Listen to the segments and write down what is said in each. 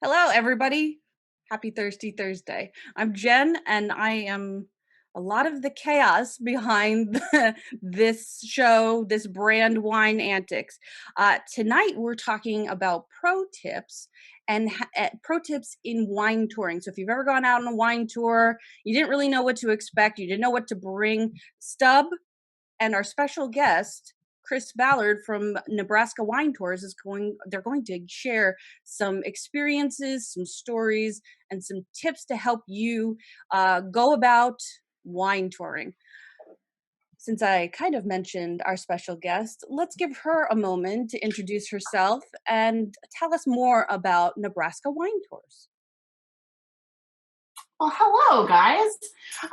Hello, everybody. Happy Thirsty Thursday. I'm Jen, and I am a lot of the chaos behind this show, this brand Wine Antics. Tonight, we're talking about pro tips and pro tips in wine touring. So, if you've ever gone out on a wine tour, you didn't really know what to expect, you didn't know what to bring, Stub and our special guest Kris Ballard from Nebraska Wine Tours they're going to share some experiences, some stories, and some tips to help you go about wine touring. Since I kind of mentioned our special guest, let's give her a moment to introduce herself and tell us more about Nebraska Wine Tours. Well, hello, guys.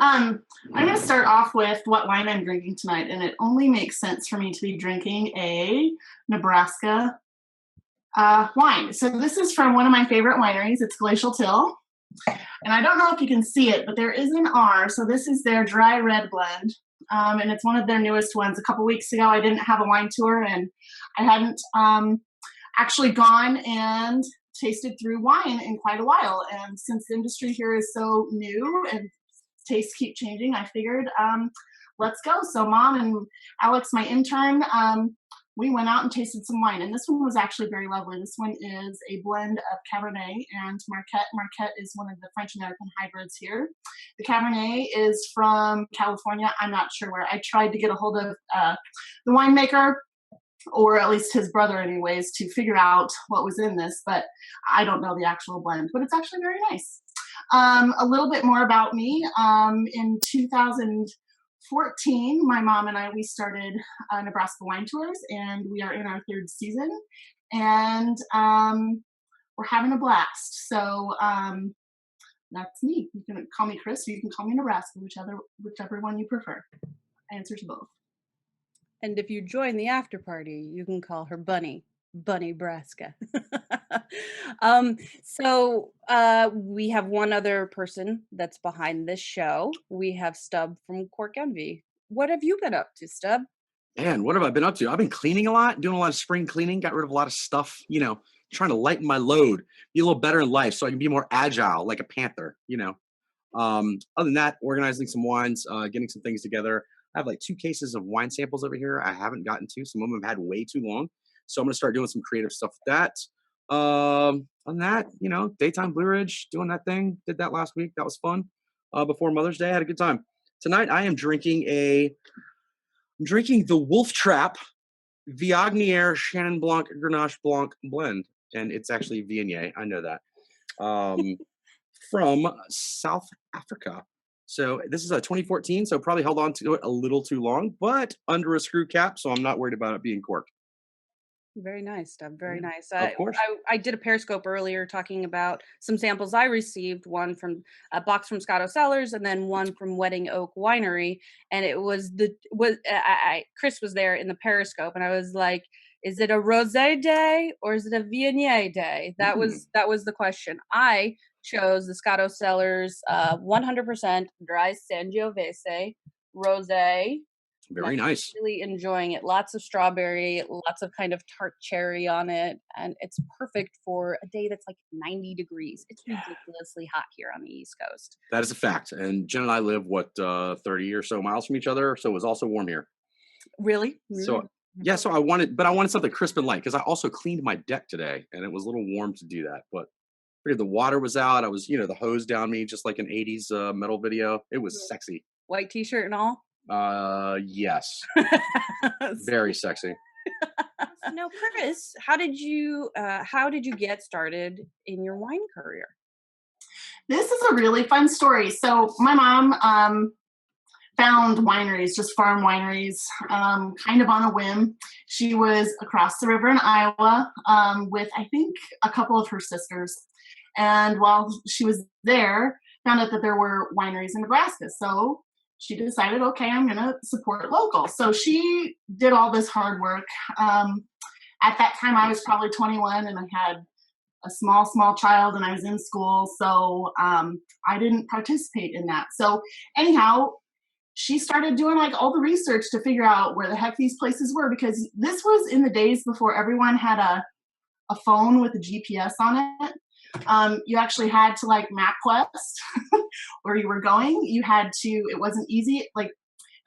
I'm going to start off with what wine I'm drinking tonight, and it only makes sense for me to be drinking a Nebraska wine. So this is from one of my favorite wineries. It's Glacial Till, and I don't know if you can see it, but there is an R. So this is their dry red blend, and it's one of their newest ones. A couple weeks ago, I didn't have a wine tour, and I hadn't actually gone and tasted through wine in quite a while. And since the industry here is so new and tastes keep changing, I figured let's go. So Mom and Alex, my intern, we went out and tasted some wine. And this one was actually very lovely. This one is a blend of Cabernet and Marquette. Marquette is one of the French-American hybrids here. The Cabernet is from California. I'm not sure where. I tried to get a hold of the winemaker, or at least his brother anyways, to figure out what was in this, but I don't know the actual blend, but it's actually very nice. A little bit more about me. In 2014, my mom and I, we started Nebraska Wine Tours, and we are in our third season, and we're having a blast. So that's me. You can call me Kris, or you can call me Nebraska, whichever one you prefer. I answer to both. And if you join the after party, you can call her Bunny Braska. We have one other person that's behind this show. We have Stub from Cork Envy. What have you been up to, Stub? Man, what have I been up to? I've been cleaning a lot, doing a lot of spring cleaning, got rid of a lot of stuff, trying to lighten my load, be a little better in life so I can be more agile like a panther, Other than that, organizing some wines, getting some things together. I have like 2 cases of wine samples over here I haven't gotten to. Some of them have had way too long. So I'm going to start doing some creative stuff with that. On that, Daytime Blue Ridge, doing that thing. Did that last week. That was fun. Before Mother's Day, I had a good time. Tonight, I am drinking the Wolf Trap Viognier Chenin Blanc Grenache Blanc blend. And it's actually Viognier. I know that. From South Africa. So this is a 2014, so probably held on to it a little too long, but under a screw cap, so I'm not worried about it being corked. Very nice stuff. Very nice. Of course. I did a Periscope earlier talking about some samples I received, one from a box from Scotto Cellars and then one from Wedding Oak Winery. And it was Kris was there in the Periscope, and I was like, is it a rosé day or is it a Viognier day? That was the question. I chose the Scotto Cellars 100% dry Sangiovese rosé. Very nice. Really enjoying it. Lots of strawberry, lots of kind of tart cherry on it, and it's perfect for a day that's like 90 degrees. It's ridiculously hot here on the East Coast. That is a fact. And Jen and I live 30 or so miles from each other, so it was also warm here. Really? So yeah, so I wanted something crisp and light because I also cleaned my deck today, and it was a little warm to do that. But the water was out. I was, the hose down me, just like an 80s metal video. It was sexy. White t-shirt and all? Yes. Very sexy. So now, Kris, how did you get started in your wine career? This is a really fun story. So my mom found wineries, just farm wineries, kind of on a whim. She was across the river in Iowa with, I think, a couple of her sisters. And while she was there, found out that there were wineries in Nebraska. So she decided, okay, I'm going to support local. So she did all this hard work. At that time, I was probably 21, and I had a small child, and I was in school. So I didn't participate in that. So anyhow, she started doing like all the research to figure out where the heck these places were, because this was in the days before everyone had a phone with a GPS on it. You actually had to like MapQuest where you were going. You had to, it wasn't easy. Like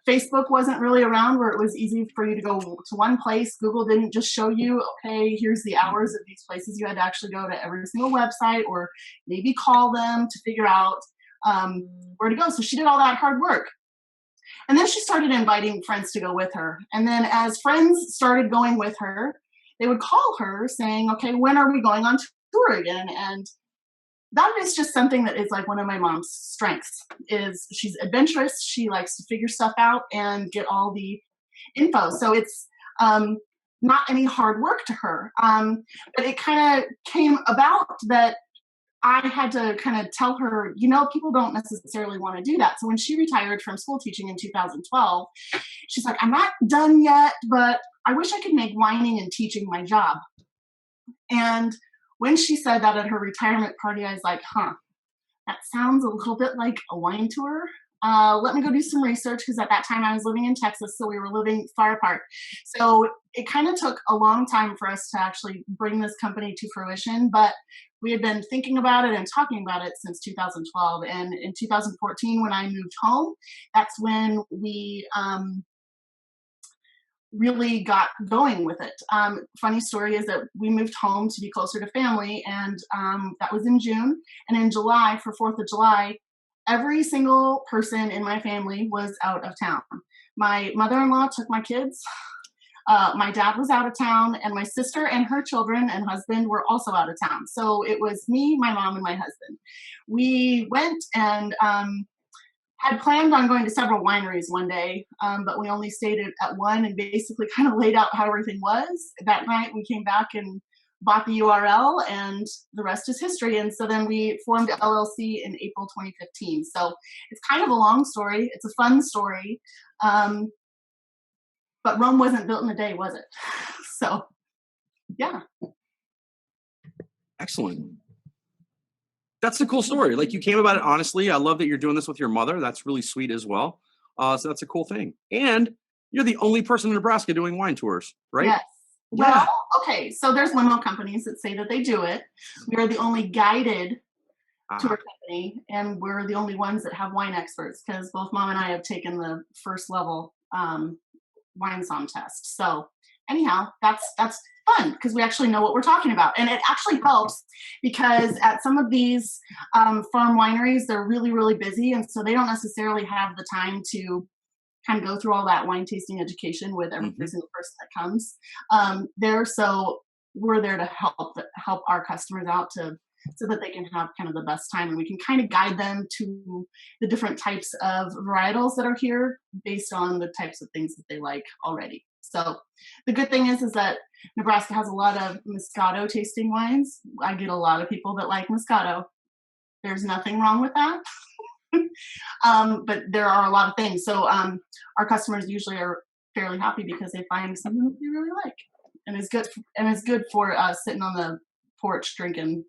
Facebook wasn't really around where it was easy for you to go to one place. Google didn't just show you, okay, here's the hours of these places. You had to actually go to every single website or maybe call them to figure out where to go. So she did all that hard work. And then she started inviting friends to go with her. And then as friends started going with her, they would call her saying, okay, when are we going on tour again? And that is just something that is like one of my mom's strengths is she's adventurous. She likes to figure stuff out and get all the info. So it's not any hard work to her. But it kind of came about that I had to kind of tell her, you know, people don't necessarily want to do that. So when she retired from school teaching in 2012, she's like, I'm not done yet, but I wish I could make whining and teaching my job. And when she said that at her retirement party, I was like, that sounds a little bit like a wine tour. Let me go do some research, because at that time I was living in Texas, so we were living far apart. So it kind of took a long time for us to actually bring this company to fruition, but we had been thinking about it and talking about it since 2012. And in 2014, when I moved home, that's when we really got going with it. Funny story is that we moved home to be closer to family, and that was in June. And in July, for 4th of July, every single person in my family was out of town. My mother-in-law took my kids. My dad was out of town, and my sister and her children and husband were also out of town. So it was me, my mom, and my husband. We went and had planned on going to several wineries one day, but we only stayed at one and basically kind of laid out how everything was. That night we came back and bought the URL, and the rest is history. And so then we formed LLC in April 2015. So it's kind of a long story. It's a fun story. But Rome wasn't built in a day, was it? So, yeah. Excellent. That's a cool story. Like, you came about it honestly. I love that you're doing this with your mother. That's really sweet as well. So that's a cool thing. And you're the only person in Nebraska doing wine tours, right? Yes. Yeah. Well, okay. So there's limo companies that say that they do it. We are the only guided tour company, and we're the only ones that have wine experts, because both Mom and I have taken the first level wine som test. So anyhow, that's fun, because we actually know what we're talking about. And it actually helps, because at some of these farm wineries, they're really, really busy. And so they don't necessarily have the time to kind of go through all that wine tasting education with every single person that comes there. So we're there to help our customers out so that they can have kind of the best time, and we can kind of guide them to the different types of varietals that are here based on the types of things that they like already. So the good thing is that Nebraska has a lot of Moscato tasting wines. I get a lot of people that like Moscato. There's nothing wrong with that. But there are a lot of things. So our customers usually are fairly happy because they find something that they really like, and it's good for sitting on the porch drinking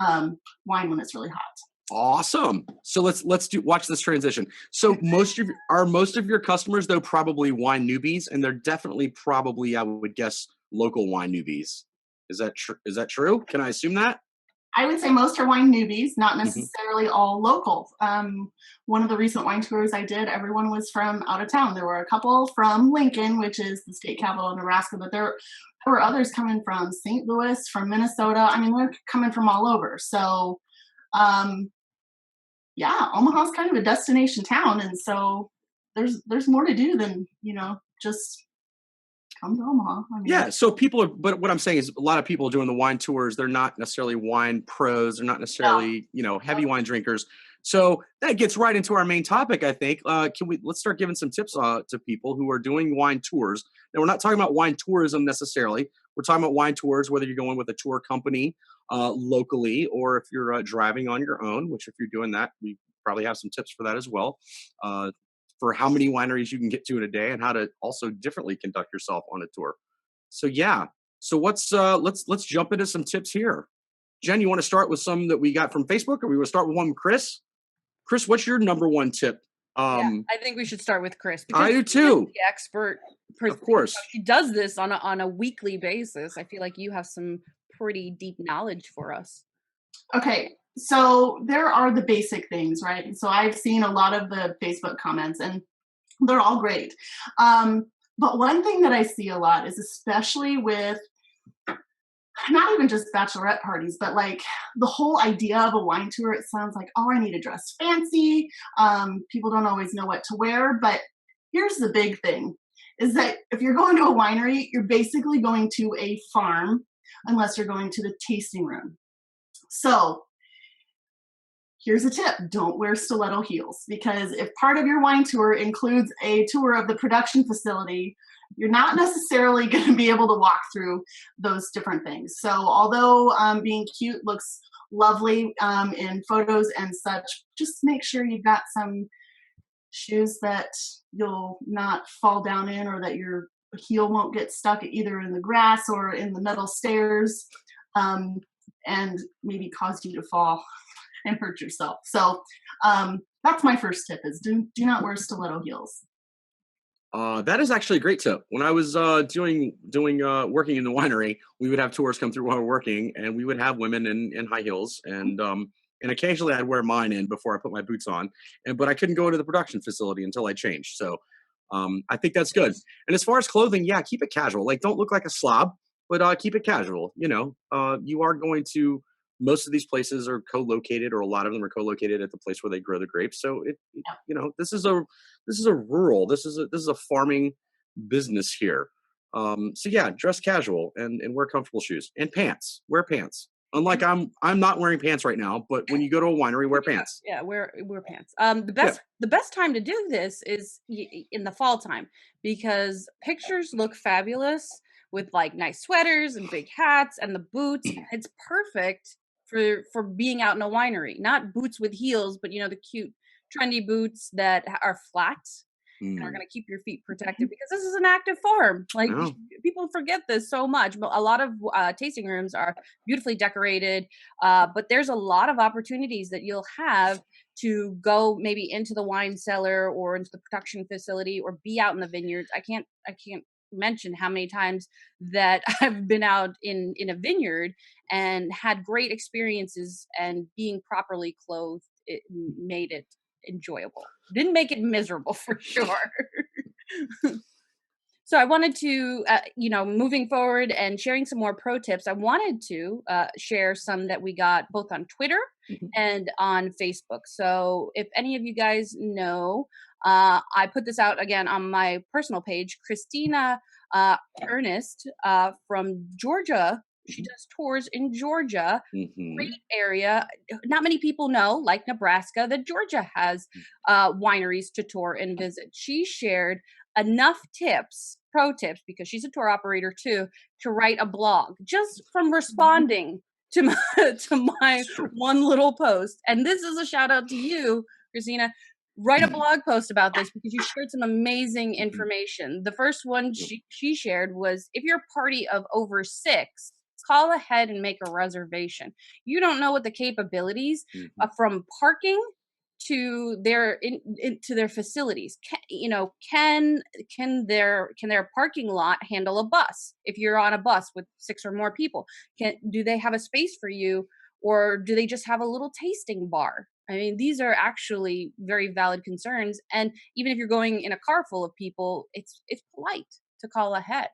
wine when it's really hot. Awesome. So let's watch this transition. So most of your customers, though, probably wine newbies, and they're definitely probably, I would guess, local wine newbies. Is that true? Can I assume that? I would say most are wine newbies, not necessarily all local. One of the recent wine tours I did, everyone was from out of town. There were a couple from Lincoln, which is the state capital of Nebraska, but there were others coming from St. Louis, from Minnesota. I mean, they're coming from all over. So, yeah, Omaha's kind of a destination town, and so there's more to do than, just come to Omaha. I mean, yeah. So but what I'm saying is, a lot of people doing the wine tours, they're not necessarily wine pros. They're not necessarily, heavy wine drinkers. So that gets right into our main topic, I think. Let's start giving some tips to people who are doing wine tours. Now, we're not talking about wine tourism necessarily. We're talking about wine tours, whether you're going with a tour company locally, or if you're driving on your own, which if you're doing that, we probably have some tips for that as well. For how many wineries you can get to in a day, and how to also differently conduct yourself on a tour. So yeah. So let's jump into some tips here. Jen, you want to start with some that we got from Facebook, or we want to start with one with Kris? Kris, what's your number one tip? I think we should start with Kris. I do too. The expert person. Of course. She does this on a weekly basis. I feel like you have some pretty deep knowledge for us. Okay, so there are the basic things, right? So I've seen a lot of the Facebook comments, and they're all great. But one thing that I see a lot is, especially with not even just bachelorette parties, but like the whole idea of a wine tour, it sounds like, oh, I need to dress fancy. People don't always know what to wear. But here's the big thing is that if you're going to a winery, you're basically going to a farm unless you're going to the tasting room. So here's a tip: don't wear stiletto heels, because if part of your wine tour includes a tour of the production facility, you're not necessarily going to be able to walk through those different things. So although being cute looks lovely in photos and such, just make sure you've got some shoes that you'll not fall down in, or that your heel won't get stuck either in the grass or in the metal stairs, and maybe cause you to fall and hurt yourself. So that's my first tip: is do not wear stiletto heels. That is actually a great tip. When I was doing working in the winery, we would have tours come through while we're working, and we would have women in high heels, and occasionally I'd wear mine in before I put my boots on, but I couldn't go into the production facility until I changed. So I think that's good. And as far as clothing, yeah, keep it casual. Like, don't look like a slob, but keep it casual. You are going to, most of these places are co-located, or a lot of them are co-located at the place where they grow the grapes. So this is a rural, this is a farming business here. So yeah, dress casual and wear comfortable shoes and pants. Wear pants. Unlike I'm not wearing pants right now, but when you go to a winery, wear pants. Yeah, wear pants. Yeah. The best time to do this is in the fall time, because pictures look fabulous with like nice sweaters and big hats and the boots. It's perfect for being out in a winery. Not boots with heels, but the cute trendy boots that are flat and are Mm. going to keep your feet protected, because this is an active farm. Like, Oh. people forget this so much, but a lot of tasting rooms are beautifully decorated. But there's a lot of opportunities that you'll have to go maybe into the wine cellar or into the production facility or be out in the vineyards. I can't mention how many times that I've been out in a vineyard and had great experiences, and being properly clothed, it made it enjoyable. Didn't make it miserable for sure. So I wanted to, moving forward and sharing some more pro tips, I wanted to share some that we got both on Twitter Mhm. and on Facebook. So if any of you guys know, I put this out again on my personal page. Christina Ernest from Georgia. She Mhm. does tours in Georgia. Great Mhm. area. Not many people know, like Nebraska, that Georgia has wineries to tour and visit. She shared enough pro tips, because she's a tour operator too, to write a blog just from responding to my, to my Sure. one little post. And this is a shout out to you, Christina. Write a blog post about this, because you shared some amazing Mhm. information. The first one Yep. she shared was, if you're a party of over 6, call ahead and make a reservation. You don't know what the capabilities Mhm. from parking to to their facilities. Can their parking lot handle a bus? If you're on a bus with 6 or more people, do they have a space for you, or do they just have a little tasting bar? I mean, these are actually very valid concerns. And even if you're going in a car full of people, it's polite to call ahead.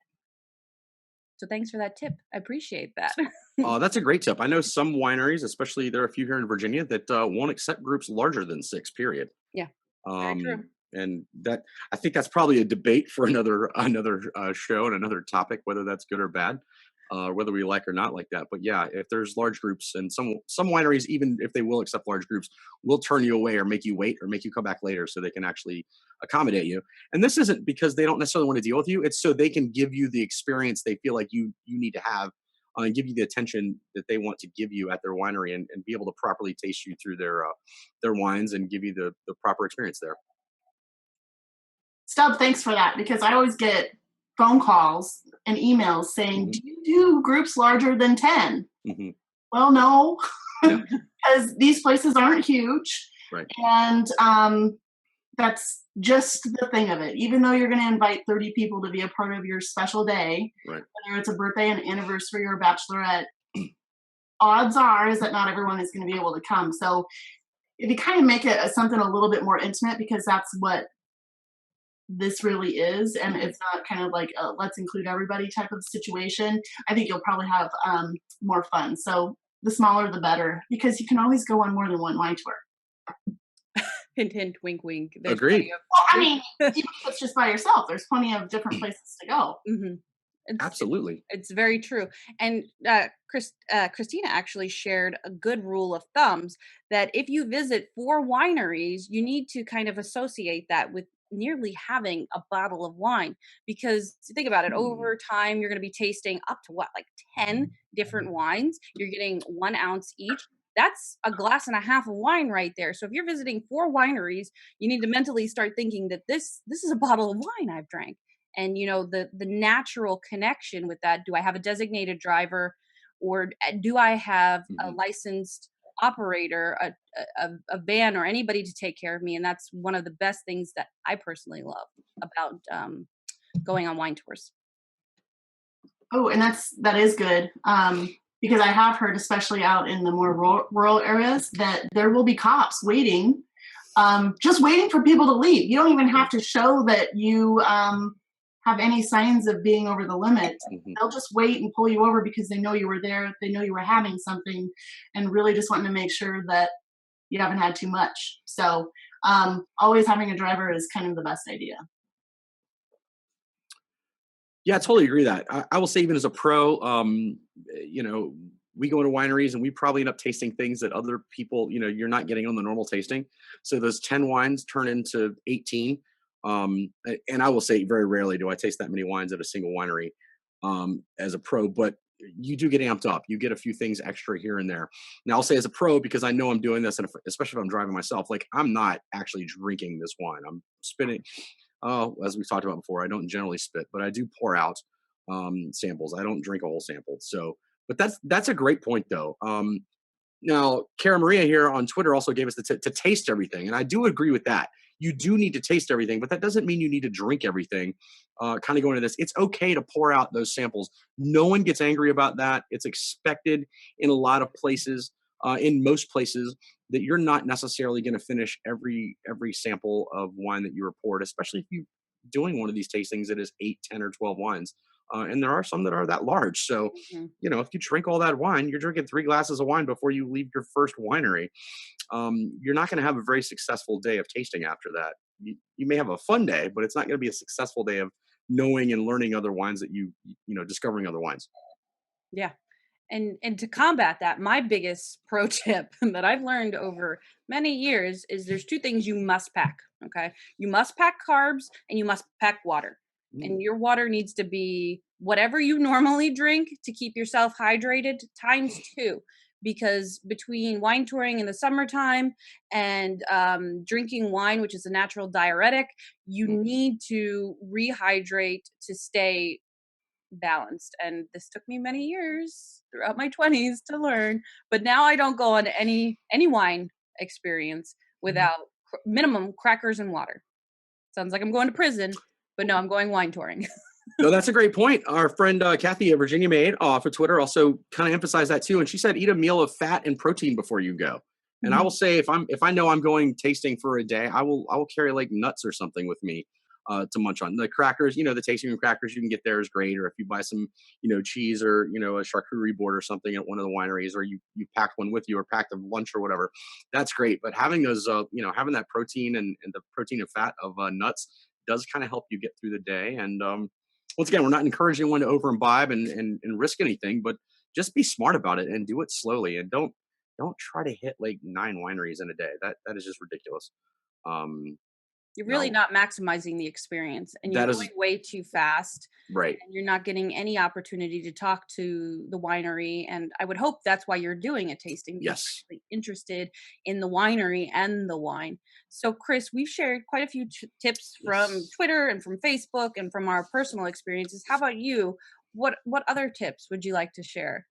So thanks for that tip. I appreciate that. That's a great tip. I know some wineries, especially there are a few here in Virginia, that won't accept groups larger than 6. Period. Yeah, very true. And that, I think that's probably a debate for another show and another topic, whether that's good or bad, whether we like or not like that. But yeah, if there's large groups, and some wineries, even if they will accept large groups, will turn you away or make you wait or make you come back later so they can actually accommodate you. And this isn't because they don't necessarily want to deal with you; it's so they can give you the experience they feel like you need to have, and give you the attention that they want to give you at their winery, and be able to properly taste you through their wines and give you the proper experience there. Stub, thanks for that, because I always get phone calls and emails saying, Hmm. do you do groups larger than 10? Hmm. Well, no, Yeah. because these places aren't huge. Right. And that's just the thing of it. Even though you're going to invite 30 people to be a part of your special day, Right. whether it's a birthday, an anniversary, or a bachelorette, odds are is that not everyone is going to be able to come. So if you kind of make it something a little bit more intimate, because that's what this really is, and it's not kind of like a let's include everybody type of situation, I think you'll probably have more fun. So the smaller the better, because you can always go on more than one wine tour. Hint, hint, wink, wink. There's Agreed. Well, I mean, even if it's just by yourself, there's plenty of different places to go. Mm-hmm. Absolutely. It's very true. And Christina actually shared a good rule of thumbs that if you visit 4 wineries, you need to kind of associate that with nearly having a bottle of wine. Because think about it, over time, you're going to be tasting up to what, like 10 different wines. You're getting 1 ounce each. That's a glass and a half of wine right there. So if you're visiting 4 wineries, you need to mentally start thinking that this is a bottle of wine I've drank. And the natural connection with that, do I have a designated driver, or do I have a licensed operator, a van, or anybody to take care of me? And that's one of the best things that I personally love about going on wine tours. Oh, and that is good, because I have heard, especially out in the more rural areas, that there will be cops waiting, just waiting for people to leave. You don't even have to show that you have any signs of being over the limit. They'll just wait and pull you over because they know you were there, they know you were having something, and really just wanting to make sure that you haven't had too much. So always having a driver is kind of the best idea. Yeah, I totally agree that. I will say, even as a pro, we go into wineries and we probably end up tasting things that other people, you're not getting on the normal tasting. So those 10 wines turn into 18. And I will say, very rarely do I taste that many wines at a single winery as a pro, but you do get amped up. You get a few things extra here and there. Now, I'll say, as a pro, because I know I'm doing this, and especially if I'm driving myself, like, I'm not actually drinking this wine. I'm spitting. As we've talked about before, I don't generally spit, but I do pour out samples. I don't drink a whole sample. So, but that's a great point, though. Now, Cara Maria here on Twitter also gave us the tip to taste everything, and I do agree with that. You do need to taste everything, but that doesn't mean you need to drink everything. Kind of going to this, it's okay to pour out those samples. No one gets angry about that. It's expected in a lot of places, in most places, that you're not necessarily going to finish every sample of wine that you report, especially if you're doing one of these tastings that is 8, 10, or 12 wines. And there are some that are that large. So, if you drink all that wine, you're drinking 3 glasses of wine before you leave your first winery. You're not going to have a very successful day of tasting after that. You may have a fun day, but it's not going to be a successful day of knowing and learning other wines that discovering other wines. Yeah. And to combat that, my biggest pro tip that I've learned over many years is there's 2 things you must pack. Okay. You must pack carbs and you must pack water. And your water needs to be whatever you normally drink to keep yourself hydrated times 2, because between wine touring in the summertime and drinking wine, which is a natural diuretic, you need to rehydrate to stay balanced. And this took me many years throughout my 20s to learn, but now I don't go on any wine experience without minimum crackers and water. Sounds like I'm going to prison, but no, I'm going wine touring. No, that's a great point. Our friend Kathy at Virginia Made off of Twitter also kind of emphasized that too. And she said, eat a meal of fat and protein before you go. And I will say, if I know I'm going tasting for a day, I will carry like nuts or something with me to munch on. The crackers, the tasting room crackers you can get there is great. Or if you buy some, cheese or, a charcuterie board or something at one of the wineries, or you packed one with you or packed a lunch or whatever, that's great. But having those, having that protein and the protein and fat of nuts does kind of help you get through the day. And once again, we're not encouraging one to over imbibe and risk anything, but just be smart about it and do it slowly. And don't try to hit like 9 wineries in a day. That is just ridiculous. You're really not maximizing the experience, and you're going way too fast. Right. And you're not getting any opportunity to talk to the winery. And I would hope that's why you're doing a tasting. Yes. You're interested in the winery and the wine. So, Kris, we've shared quite a few tips from Twitter and from Facebook and from our personal experiences. How about you? What other tips would you like to share?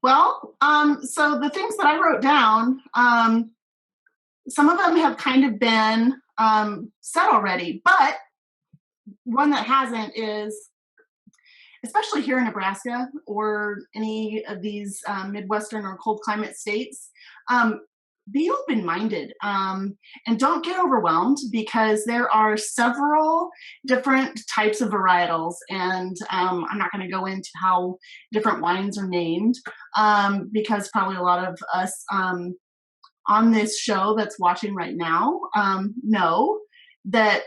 Well, so the things that I wrote down, some of them have kind of been said already, but one that hasn't is especially here in Nebraska or any of these Midwestern or cold climate states, um, be open-minded, and don't get overwhelmed because there are several different types of varietals, and I'm not going to go into how different wines are named, because probably a lot of us on this show that's watching right now know that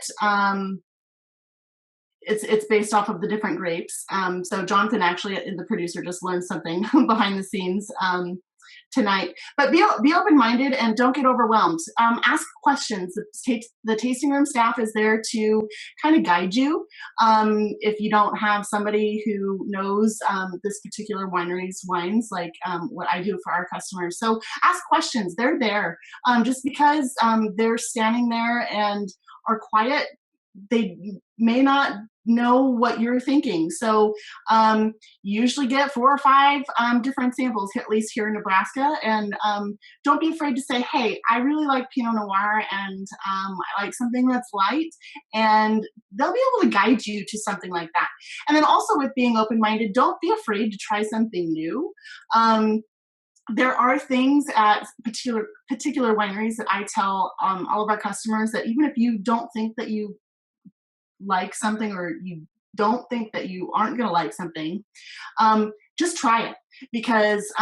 it's based off of the different grapes. So Jonathan actually, the producer, just learned something behind the scenes tonight. But be open-minded and don't get overwhelmed. Ask questions. The tasting room staff is there to kind of guide you. If you don't have somebody who knows this particular winery's wines, like what I do for our customers. So ask questions. They're there. Just because they're standing there and are quiet, they may not know what you're thinking. So usually get 4 or 5 different samples, at least here in Nebraska. And don't be afraid to say, hey, I really like Pinot Noir and I like something that's light. And they'll be able to guide you to something like that. And then also with being open-minded, don't be afraid to try something new. There are things at particular wineries that I tell all of our customers that even if you don't think that you like something or you don't think that you aren't going to like something, just try it because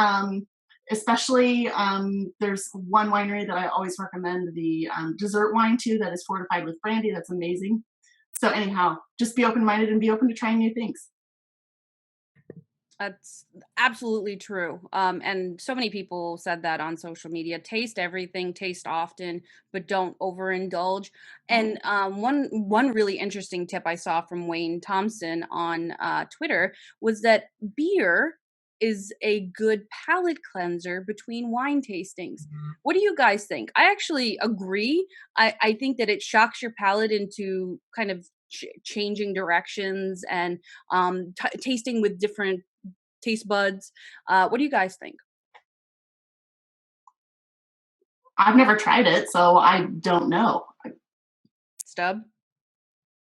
especially there's one winery that I always recommend, the dessert wine too, that is fortified with brandy. That's amazing. So anyhow, just be open-minded and be open to trying new things. That's absolutely true. And so many people said that on social media. Taste everything, taste often, but don't overindulge. And one really interesting tip I saw from Wayne Thompson on Twitter was that beer is a good palate cleanser between wine tastings. What do you guys think? I actually agree. I think that it shocks your palate into kind of changing directions and tasting with different taste buds. What do you guys think? I've never tried it, so I don't know. Stub?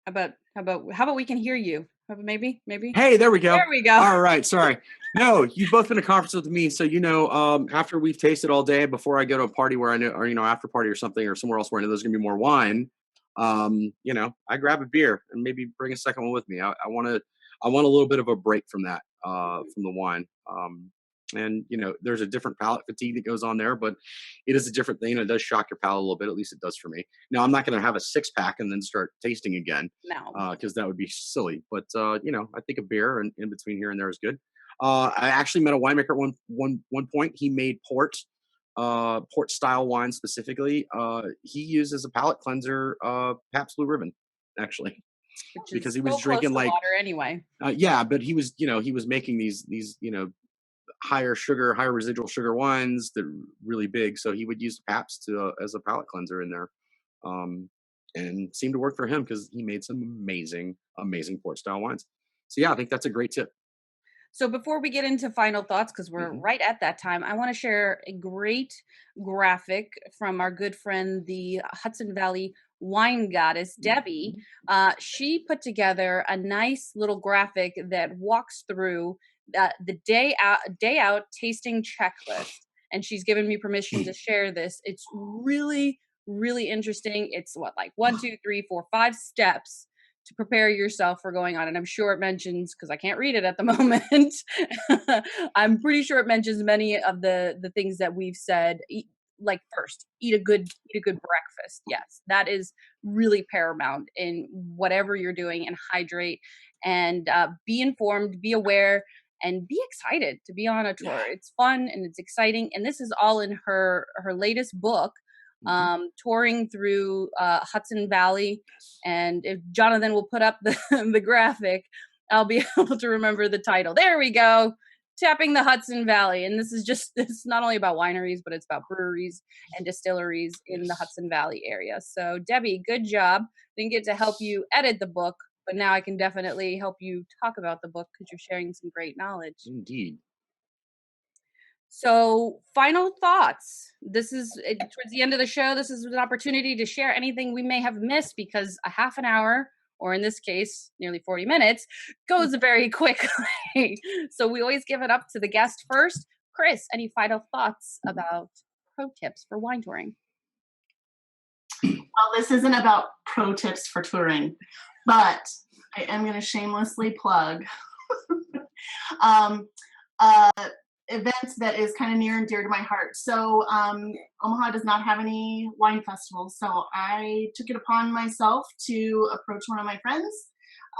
How about we can hear you? Maybe? Hey, there we go. There we go. All right, sorry. No, you've both been to conference with me, so after we've tasted all day, before I go to a party where I know, or after party or something, or somewhere else where I know there's gonna be more wine, I grab a beer and maybe bring a second one with me. I want a little bit of a break from that, from the wine. And there's a different palate fatigue that goes on there, but it is a different thing. It does shock your palate a little bit. At least it does for me. Now, I'm not going to have a 6-pack and then start tasting again, No. because that would be silly. But I think a beer in between here and there is good. I actually met a winemaker at one point. He made port style wine specifically. He used as a palate cleanser Pabst Blue Ribbon, actually. Which is Because he was so drinking close to like water anyway. yeah, but he was making these higher sugar, higher residual sugar wines that are really big. So he would use Pabst as a palate cleanser in there, and seemed to work for him because he made some amazing, amazing port style wines. So yeah, I think that's a great tip. So before we get into final thoughts, because we're right at that time, I want to share a great graphic from our good friend, the Hudson Valley wine goddess, Debbie. She put together a nice little graphic that walks through the day out tasting checklist. And she's given me permission to share this. It's really, really interesting. It's like 1, 2, 3, 4, 5 steps to prepare yourself for going on. And I'm sure it mentions, because I can't read it at the moment, I'm pretty sure it mentions many of the things that we've said. Like first, eat a good breakfast. Yes, that is really paramount in whatever you're doing, and hydrate and be informed, be aware, and be excited to be on a tour. It's fun and it's exciting. And this is all in her latest book, touring through Hudson Valley. And if Jonathan will put up the graphic, I'll be able to remember the title. There we go. Tapping the Hudson Valley. And it's not only about wineries, but it's about breweries and distilleries in the Hudson Valley area. So Debbie, good job. Didn't get to help you edit the book, but now I can definitely help you talk about the book because you're sharing some great knowledge. Indeed. So, final thoughts. This is towards the end of the show. This is an opportunity to share anything we may have missed because a half an hour or in this case, nearly 40 minutes, goes very quickly. So we always give it up to the guest first. Kris, any final thoughts about pro tips for wine touring? Well, this isn't about pro tips for touring, but I am going to shamelessly plug event that is kind of near and dear to my heart. So Omaha does not have any wine festivals, so I took it upon myself to approach one of my friends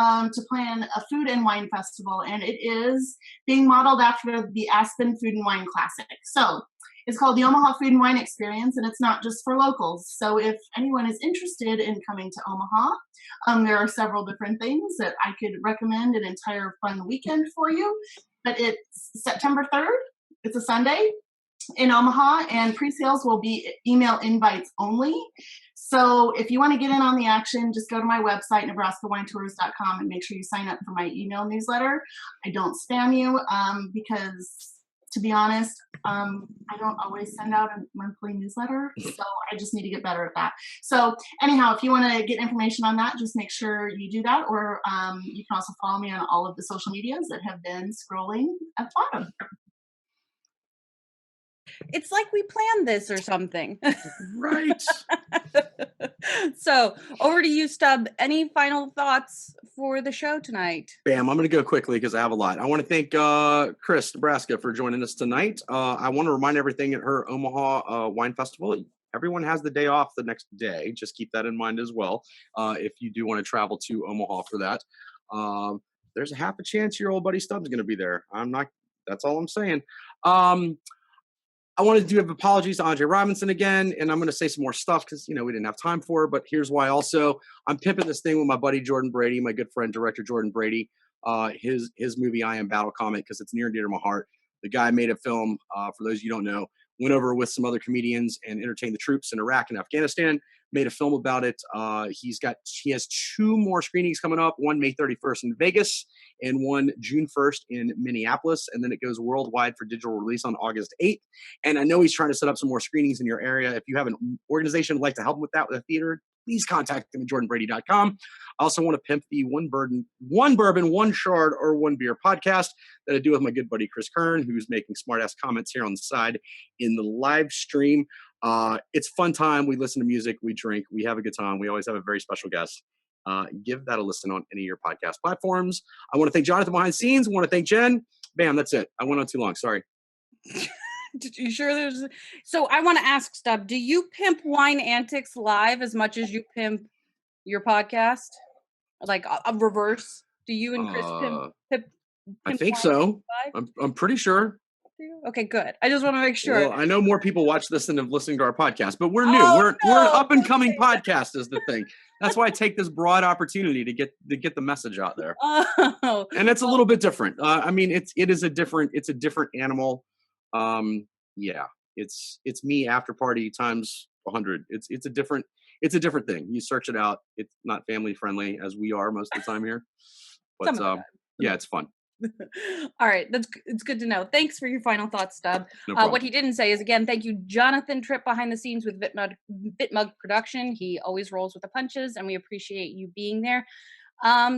to plan a food and wine festival, and it is being modeled after the Aspen Food and Wine Classic. So it's called the Omaha Food and Wine Experience, and it's not just for locals. So if anyone is interested in coming to Omaha, there are several different things that I could recommend an entire fun weekend for you. But it's September 3rd. It's a Sunday in Omaha, and pre-sales will be email invites only. So if you want to get in on the action, just go to my website, nebraskawinetours.com, and make sure you sign up for my email newsletter. I don't spam you because, to be honest, I don't always send out a monthly newsletter, so I just need to get better at that. So anyhow, if you want to get information on that, just make sure you do that, or you can also follow me on all of the social medias that have been scrolling at the bottom. It's like we planned this or something. Right. So over to you, Stub. Any final thoughts for the show tonight? Bam, I'm going to go quickly because I have a lot. I want to thank Kris, Nebraska, for joining us tonight. I want to remind everything at her Omaha Wine Festival. Everyone has the day off the next day. Just keep that in mind as well. If you do want to travel to Omaha for that, there's a half a chance your old buddy Stubb's going to be there. That's all I'm saying. I wanted to give apologies to Andre Robinson again, and I'm going to say some more stuff because, we didn't have time for it, but here's why also. I'm pimping this thing with my buddy Jordan Brady, my good friend, director Jordan Brady, his movie, I Am Battle Comet, because it's near and dear to my heart. The guy made a film, for those you don't know, went over with some other comedians and entertained the troops in Iraq and Afghanistan, made a film about it. He has 2 more screenings coming up, one May 31st in Vegas and one June 1st in Minneapolis. And then it goes worldwide for digital release on August 8th. And I know he's trying to set up some more screenings in your area. If you have an organization who'd like to help him with that, with a theater, please contact him at jordanbrady.com. I also want to pimp the One Bourbon, One Shard, or One Beer podcast that I do with my good buddy Chris Kern, who's making smart-ass comments here on the side in the live stream. It's fun time. We listen to music, we drink, we have a good time. We always have a very special guest. Give that a listen on any of your podcast platforms. I want to thank Jonathan behind the scenes. I want to thank Jen. Bam, that's it. I went on too long. Sorry. You sure so I want to ask Stub, do you pimp Wine Antics live as much as you pimp your podcast? Like a reverse? Do you and Kris pimp I think so. I'm pretty sure. Okay, good. I just want to make sure. Well, I know more people watch this than have listened to our podcast, but we're new. We're an up and coming podcast is the thing. That's why I take this broad opportunity to get the message out there. Oh. And it's a little bit different. I mean, it's a different animal. Yeah, it's me after party times 100. It's a different thing. You search it out. It's not family friendly as we are most of the time here, but yeah, it's fun. All right, it's good to know. Thanks for your final thoughts, Stub. No what he didn't say is, again, thank you, Jonathan Tripp, behind the scenes with Bitmug Production. He always rolls with the punches, and we appreciate you being there.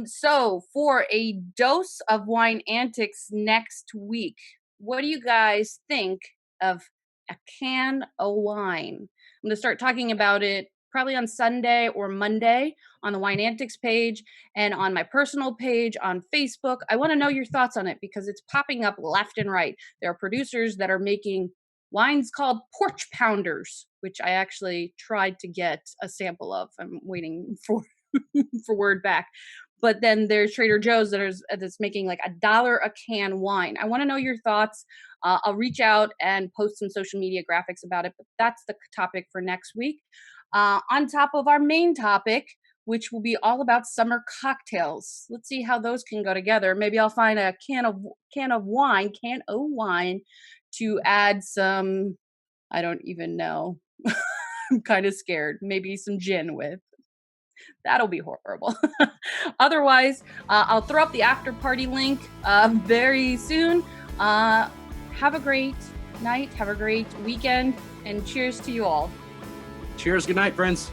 So for a dose of Wine Antics next week, what do you guys think of a can of wine? I'm going to start talking about it probably on Sunday or Monday on the Wine Antics page and on my personal page on Facebook. I want to know your thoughts on it because it's popping up left and right. There are producers that are making wines called porch pounders, which I actually tried to get a sample of. I'm waiting for word back. But then there's Trader Joe's that's making like $1 a can wine. I want to know your thoughts. I'll reach out and post some social media graphics about it, but that's the topic for next week. On top of our main topic, which will be all about summer cocktails. Let's see how those can go together. Maybe I'll find a can of wine to add some, I don't even know. I'm kind of scared. Maybe some gin with. That'll be horrible. Otherwise, I'll throw up the after party link very soon. Have a great night. Have a great weekend. And cheers to you all. Cheers. Good night, friends.